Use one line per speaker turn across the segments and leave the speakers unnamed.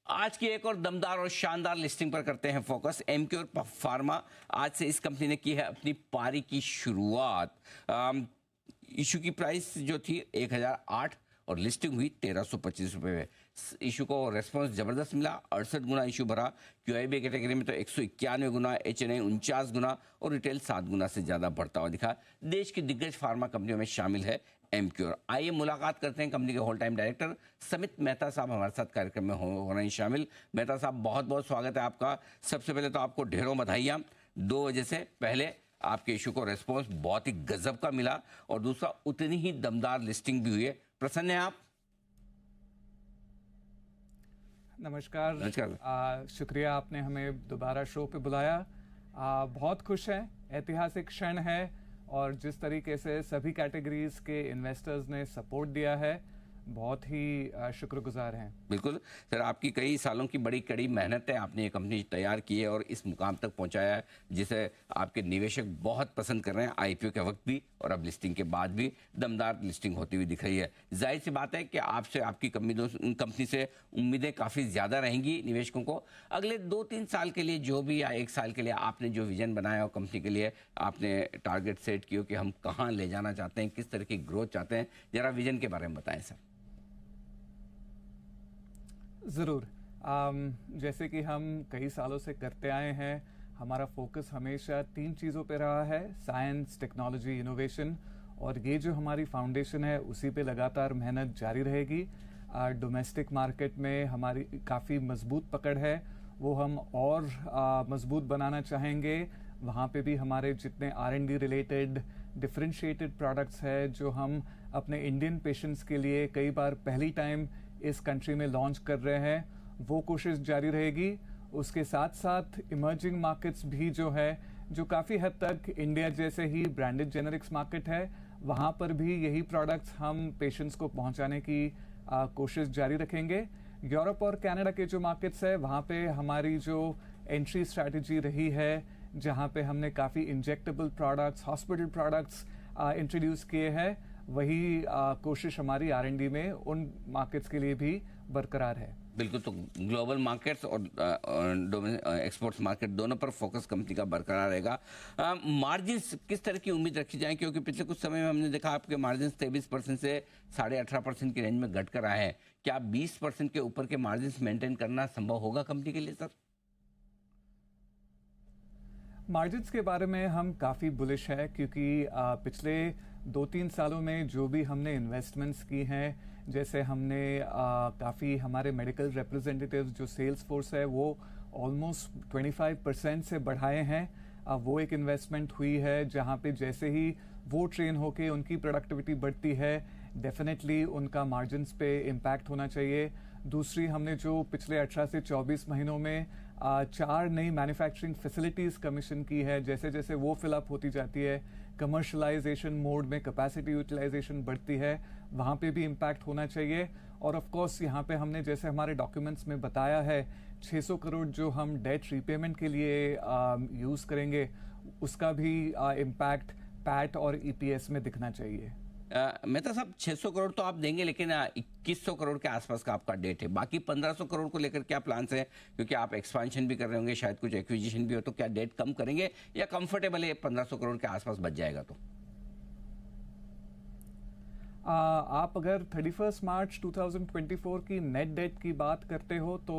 आज की एक और दमदार और शानदार लिस्टिंग पर करते हैं फोकस। एमक्योर फार्मा, आज से इस कंपनी ने की है अपनी पारी की शुरुआत। इशू की प्राइस जो थी 1008 और लिस्टिंग हुई 1325 रुपये में। इशू को रेस्पॉन्स जबरदस्त मिला, 68 गुना इशू भरा। क्यूआईबी कैटेगरी में तो 191 गुना, एचएनआई 49 गुना और रिटेल 7 गुना से ज़्यादा बढ़ता हुआ दिखा। देश की दिग्गज फार्मा कंपनियों में शामिल है एमक्योर। आइए मुलाकात करते हैं कंपनी के होल टाइम डायरेक्टर समित मेहता साहब हमारे साथ कार्यक्रम में हो रहे हैं शामिल। मेहता साहब, बहुत बहुत स्वागत है आपका। सबसे पहले तो आपको ढेरों बधाइयाँ। 2 वजह से, पहले आपके इशू को रेस्पॉन्स बहुत ही गजब का मिला और दूसरा उतनी ही दमदार लिस्टिंग भी हुई है। प्रसन्न हैं आप?
नमस्कार।
नमस्कार।
शुक्रिया, आपने हमें दोबारा शो पे बुलाया। बहुत खुश हैं, ऐतिहासिक क्षण है और जिस तरीके से सभी कैटेगरीज के इन्वेस्टर्स ने सपोर्ट दिया है, बहुत ही शुक्रगुजार हैं।
बिल्कुल सर, आपकी कई सालों की बड़ी कड़ी मेहनत है, आपने ये कंपनी तैयार की है और इस मुकाम तक पहुंचाया है जिसे आपके निवेशक बहुत पसंद कर रहे हैं। आईपीओ के वक्त भी और अब लिस्टिंग के बाद भी दमदार लिस्टिंग होती हुई दिख रही है। जाहिर सी बात है कि आपसे, आपकी कंपनी से उम्मीदें काफ़ी ज़्यादा रहेंगी निवेशकों को। अगले 2-3 साल के लिए जो भी, या 1 साल के लिए आपने जो विजन बनाया हो कंपनी के लिए, आपने टारगेट सेट किया कि हम कहाँ ले जाना चाहते हैं, किस तरह की ग्रोथ चाहते हैं, जरा विजन के बारे में बताएं सर।
ज़रूर। जैसे कि हम कई सालों से करते आए हैं, हमारा फोकस हमेशा 3 चीज़ों पे रहा है: साइंस, टेक्नोलॉजी, इनोवेशन। और ये जो हमारी फाउंडेशन है उसी पे लगातार मेहनत जारी रहेगी। डोमेस्टिक मार्केट में हमारी काफ़ी मजबूत पकड़ है, वो हम और मजबूत बनाना चाहेंगे। वहाँ पे भी हमारे जितने R&D रिलेटेड डिफरेंशिएटेड प्रोडक्ट्स है जो हम अपने इंडियन पेशेंट्स के लिए कई बार पहली टाइम इस कंट्री में लॉन्च कर रहे हैं, वो कोशिश जारी रहेगी। उसके साथ साथ इमर्जिंग मार्केट्स भी जो है, जो काफ़ी हद तक इंडिया जैसे ही ब्रांडेड जेनरिक्स मार्केट है, वहाँ पर भी यही प्रोडक्ट्स हम पेशेंट्स को पहुँचाने की कोशिश जारी रखेंगे। यूरोप और कनाडा के जो मार्केट्स है, वहाँ पे हमारी जो एंट्री स्ट्रैटेजी रही है, जहाँ पे हमने काफ़ी injectable products, hospital products introduce किए हैं, वही कोशिश हमारी R&D में उन मार्केट्स के लिए भी बरकरार है।
बिल्कुल, तो ग्लोबल मार्केट्स और एक्सपोर्ट्स मार्केट दोनों पर फोकस कंपनी का बरकरार रहेगा। मार्जिन्स किस तरह की उम्मीद रखी जाए, क्योंकि पिछले कुछ समय में हमने देखा आपके मार्जिन्स 23% से 18.5% की रेंज में घट कर आए हैं। क्या 20% के ऊपर के मार्जिन्स मेंटेन करना संभव होगा कंपनी के लिए सर?
मार्जिन्स के बारे में हम काफ़ी बुलिश है, क्योंकि पिछले 2-3 सालों में जो भी हमने इन्वेस्टमेंट्स की हैं, जैसे हमने काफ़ी हमारे मेडिकल रिप्रेजेंटेटिव्स जो सेल्स फोर्स है वो ऑलमोस्ट 25% से बढ़ाए हैं। वो एक इन्वेस्टमेंट हुई है जहाँ पे जैसे ही वो ट्रेन होके उनकी प्रोडक्टिविटी बढ़ती है, डेफिनेटली उनका मार्जिन्स पे इम्पैक्ट होना चाहिए। दूसरी, हमने जो पिछले 18 से 24 महीनों में 4 नई मैन्युफैक्चरिंग फैसिलिटीज़ कमीशन की है, जैसे जैसे वो फिलअप होती जाती है, कमर्शलाइजेशन मोड में कैपेसिटी यूटिलाइजेशन बढ़ती है, वहाँ पे भी इम्पैक्ट होना चाहिए। और ऑफ कोर्स यहाँ पे हमने, जैसे हमारे डॉक्यूमेंट्स में बताया है, 600 करोड़ जो हम डेट रीपेमेंट के लिए यूज़ करेंगे, उसका भी इम्पैक्ट पैट और EPS में दिखना चाहिए।
मेहता साहब, 600 करोड़ तो आप देंगे, लेकिन 2100 करोड़ के आसपास का आपका डेट है। बाकी 1500 करोड़ को लेकर क्या प्लान्स हैं? क्योंकि आप एक्सपेंशन भी कर रहे होंगे, शायद कुछ एक्विजिशन भी हो, तो क्या डेट कम करेंगे या कंफर्टेबल है 1500 करोड़ के आसपास बच जाएगा? तो
आप अगर 31 मार्च 2024 की नेट डेट की बात करते हो तो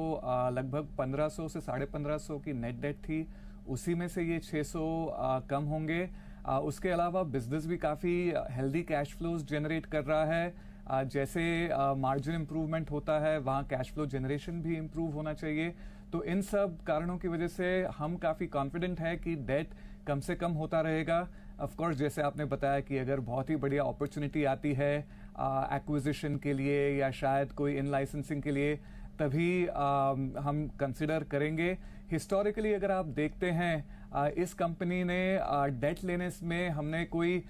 लगभग 1500 से 1550 की नेट डेट थी, उसी में से ये 600 कम होंगे। उसके अलावा बिजनेस भी काफ़ी हेल्दी कैश फ्लोज जनरेट कर रहा है। जैसे मार्जिन इंप्रूवमेंट होता है, वहाँ कैश फ्लो जनरेशन भी इम्प्रूव होना चाहिए। तो इन सब कारणों की वजह से हम काफ़ी कॉन्फिडेंट है कि डेट कम से कम होता रहेगा। ऑफ कोर्स, जैसे आपने बताया कि अगर बहुत ही बढ़िया अपॉर्चुनिटी आती है एक्विजिशन के लिए या शायद कोई इन लाइसेंसिंग के लिए, तभी हम कंसिडर करेंगे। हिस्टोरिकली अगर आप देखते हैं, इस कंपनी ने डेट लेने में हमने कोई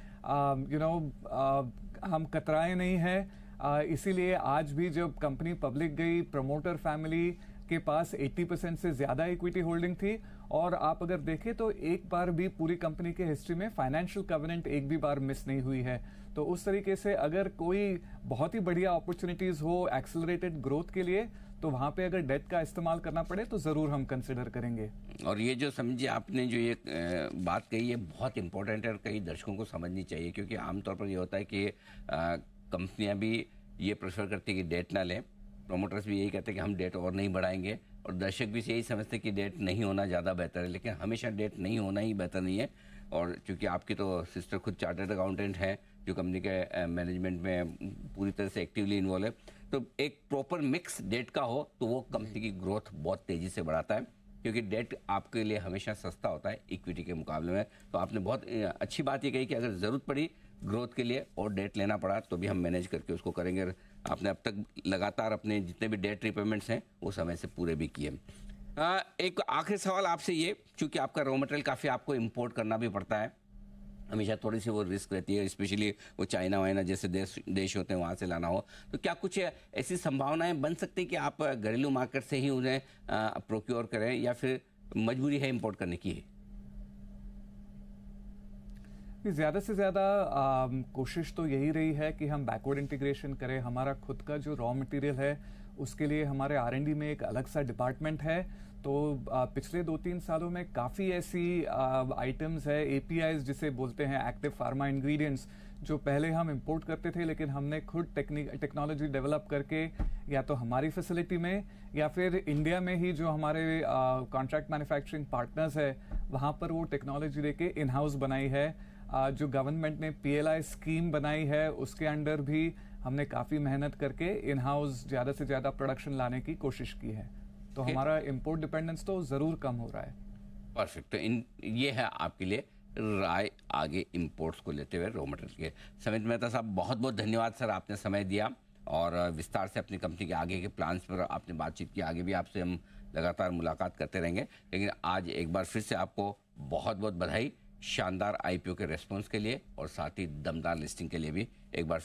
हम कतराए नहीं हैं। इसीलिए आज भी जब कंपनी पब्लिक गई, प्रमोटर फैमिली के पास 80% से ज्यादा इक्विटी होल्डिंग थी। और आप अगर देखें तो एक बार भी पूरी कंपनी के हिस्ट्री में फाइनेंशियल कवेनेंट एक भी बार मिस नहीं हुई है। तो उस तरीके से अगर कोई बहुत ही बढ़िया अपॉर्चुनिटीज हो एक्सेलरेटेड ग्रोथ के लिए, तो वहां पे अगर डेट का इस्तेमाल करना पड़े तो जरूर हम कंसिडर करेंगे।
और ये जो समझिए आपने जो ये बात कही है बहुत इंपॉर्टेंट है और कई दर्शकों को समझनी चाहिए, क्योंकि आमतौर पर ये होता है कि कंपनियां भी ये प्रेफर करती है कि डेट ना लें, प्रोमोटर्स भी यही कहते हैं कि हम डेट और नहीं बढ़ाएंगे, और दर्शक भी यही समझते हैं कि डेट नहीं होना ज़्यादा बेहतर है, लेकिन हमेशा डेट नहीं होना ही बेहतर नहीं है। और चूंकि आपकी तो सिस्टर खुद चार्टर्ड अकाउंटेंट हैं जो कंपनी के मैनेजमेंट में पूरी तरह से एक्टिवली इन्वॉल्व है, तो एक प्रॉपर मिक्स डेट का हो तो वो कंपनी की ग्रोथ बहुत तेज़ी से बढ़ाता है, क्योंकि डेट आपके लिए हमेशा सस्ता होता है इक्विटी के मुकाबले में। तो आपने बहुत अच्छी बात ये कही कि अगर ज़रूरत पड़ी ग्रोथ के लिए और डेट लेना पड़ा तो भी हम मैनेज करके उसको करेंगे। और आपने अब तक लगातार अपने जितने भी डेट रिपेमेंट्स हैं वो समय से पूरे भी किए। एक आखिरी सवाल आपसे ये, क्योंकि आपका रॉ मटेरियल काफ़ी आपको इम्पोर्ट करना भी पड़ता है, हमेशा थोड़ी सी वो रिस्क रहती है, स्पेशली वो चाइना वाइना जैसे देश होते हैं वहाँ से लाना हो, तो क्या कुछ ऐसी संभावनाएं बन सकती है कि आप घरेलू मार्केट से ही उन्हें प्रोक्योर करें, या फिर मजबूरी है इंपोर्ट करने की?
ज्यादा से ज्यादा कोशिश तो यही रही है कि हम बैकवर्ड इंटीग्रेशन करें। हमारा खुद का जो रॉ मटेरियल है उसके लिए हमारे R&D में एक अलग सा डिपार्टमेंट है। तो पिछले 2-3 सालों में काफ़ी ऐसी आइटम्स है, APIs जिसे बोलते हैं एक्टिव फार्मा इंग्रेडिएंट्स, जो पहले हम इंपोर्ट करते थे, लेकिन हमने खुद टेक्नोलॉजी डेवलप करके या तो हमारी फैसिलिटी में या फिर इंडिया में ही जो हमारे कॉन्ट्रैक्ट मैन्युफैक्चरिंग पार्टनर्स है वहाँ पर वो टेक्नोलॉजी लेके इन हाउस बनाई है। जो गवर्नमेंट ने PLI स्कीम बनाई है उसके अंडर भी हमने काफ़ी मेहनत करके इन हाउस ज़्यादा से ज़्यादा प्रोडक्शन लाने की कोशिश की है। तो हमारा इंपोर्ट डिपेंडेंस तो ज़रूर कम हो रहा है।
परफेक्ट। तो ये है आपके लिए राय आगे इंपोर्ट्स को लेते हुए रॉ मटेरियल के। समित मेहता साहब, बहुत बहुत धन्यवाद सर, आपने समय दिया और विस्तार से अपनी कंपनी के आगे के प्लान्स पर आपने बातचीत की। आगे भी आपसे हम लगातार मुलाकात करते रहेंगे, लेकिन आज एक बार फिर से आपको बहुत बहुत बधाई शानदार IPO के रेस्पॉन्स के लिए और साथ ही दमदार लिस्टिंग के लिए भी एक बार फिर